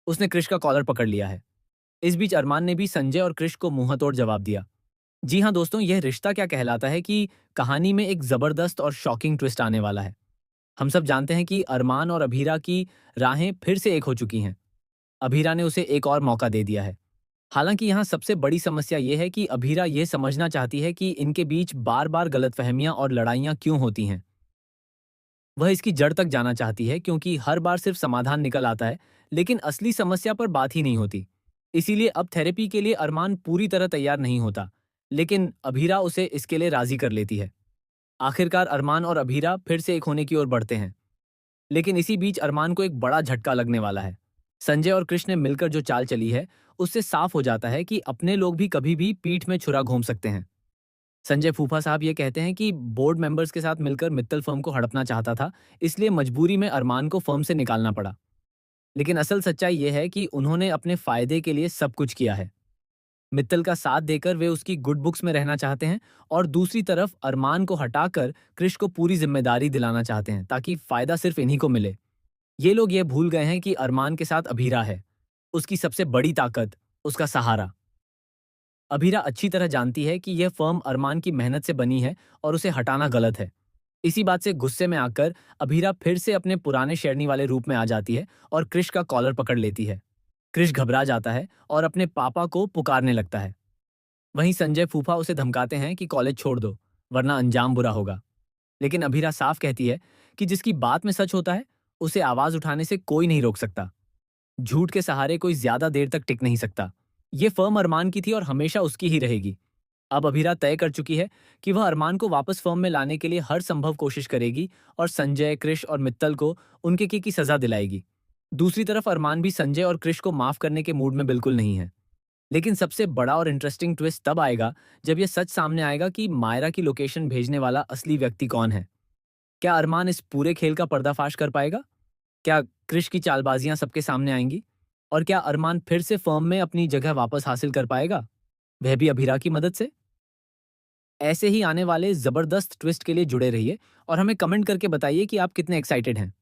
उसने क्रिश का कॉलर पकड़ लिया है। इस बीच अरमान ने भी संजय और क्रिश को मुंहतोड़ जवाब दिया। जी हाँ दोस्तों, यह रिश्ता क्या कहलाता है कि कहानी में एक जबरदस्त और शॉकिंग ट्विस्ट आने वाला है। हम सब जानते हैं कि अरमान और अभीरा की राहें फिर से एक हो चुकी हैं। अभीरा ने उसे एक और मौका दे दिया है। हालांकि यहाँ सबसे बड़ी समस्या यह है कि अभीरा यह समझना चाहती है कि इनके बीच बार बार गलतफहमियां और लड़ाइयां क्यों होती हैं। वह इसकी जड़ तक जाना चाहती है क्योंकि हर बार सिर्फ समाधान निकल आता है, लेकिन असली समस्या पर बात ही नहीं होती। इसीलिए अब थेरेपी के लिए अरमान पूरी तरह तैयार नहीं होता, लेकिन अभीरा उसे इसके लिए राजी कर लेती है। आखिरकार अरमान और अभीरा फिर से एक होने की ओर बढ़ते हैं। लेकिन इसी बीच अरमान को एक बड़ा झटका लगने वाला है। संजय और कृष्ण ने मिलकर जो चाल चली है, उससे साफ हो जाता है कि अपने लोग भी कभी भी पीठ में छुरा घोंप सकते हैं। संजय फूफा साहब ये कहते हैं कि बोर्ड मेंबर्स के साथ मिलकर मित्तल फर्म को हड़पना चाहता था, इसलिए मजबूरी में अरमान को फर्म से निकालना पड़ा। लेकिन असल सच्चाई ये है कि उन्होंने अपने फायदे के लिए सब कुछ किया है। मित्तल का साथ देकर वे उसकी गुड बुक्स में रहना चाहते हैं, और दूसरी तरफ अरमान को हटाकर कृष को पूरी जिम्मेदारी दिलाना चाहते हैं ताकि फायदा सिर्फ इन्हीं को मिले। ये लोग ये भूल गए हैं कि अरमान के साथ अभीरा है, उसकी सबसे बड़ी ताकत, उसका सहारा। अभीरा अच्छी तरह जानती है कि यह फर्म अरमान की मेहनत से बनी है और उसे हटाना गलत है। इसी बात से गुस्से में आकर अभीरा फिर से अपने पुराने शेरनी वाले रूप में आ जाती है और क्रिश का कॉलर पकड़ लेती है। क्रिश घबरा जाता है और अपने पापा को पुकारने लगता है। वहीं संजय फूफा उसे धमकाते हैं कि कॉलेज छोड़ दो, वरना अंजाम बुरा होगा। लेकिन अभीरा साफ कहती है कि जिसकी बात में सच होता है, उसे आवाज उठाने से कोई नहीं रोक सकता। झूठ के सहारे कोई ज्यादा देर तक टिक नहीं सकता। ये फर्म अरमान की थी और हमेशा उसकी ही रहेगी। अब अभीरा तय कर चुकी है कि वह अरमान को वापस फर्म में लाने के लिए हर संभव कोशिश करेगी और संजय, कृष और मित्तल को उनके की सजा दिलाएगी। दूसरी तरफ अरमान भी संजय और कृष को माफ करने के मूड में बिल्कुल नहीं है। लेकिन सबसे बड़ा और इंटरेस्टिंग ट्विस्ट तब आएगा जब यह सच सामने आएगा कि मायरा की लोकेशन भेजने वाला असली व्यक्ति कौन है। क्या अरमान इस पूरे खेल का पर्दाफाश कर पाएगा? क्या कृष की चालबाजियां सबके सामने आएंगी? और क्या अरमान फिर से फर्म में अपनी जगह वापस हासिल कर पाएगा, वह भी अभीरा की मदद से? ऐसे ही आने वाले जबरदस्त ट्विस्ट के लिए जुड़े रहिए और हमें कमेंट करके बताइए कि आप कितने एक्साइटेड हैं।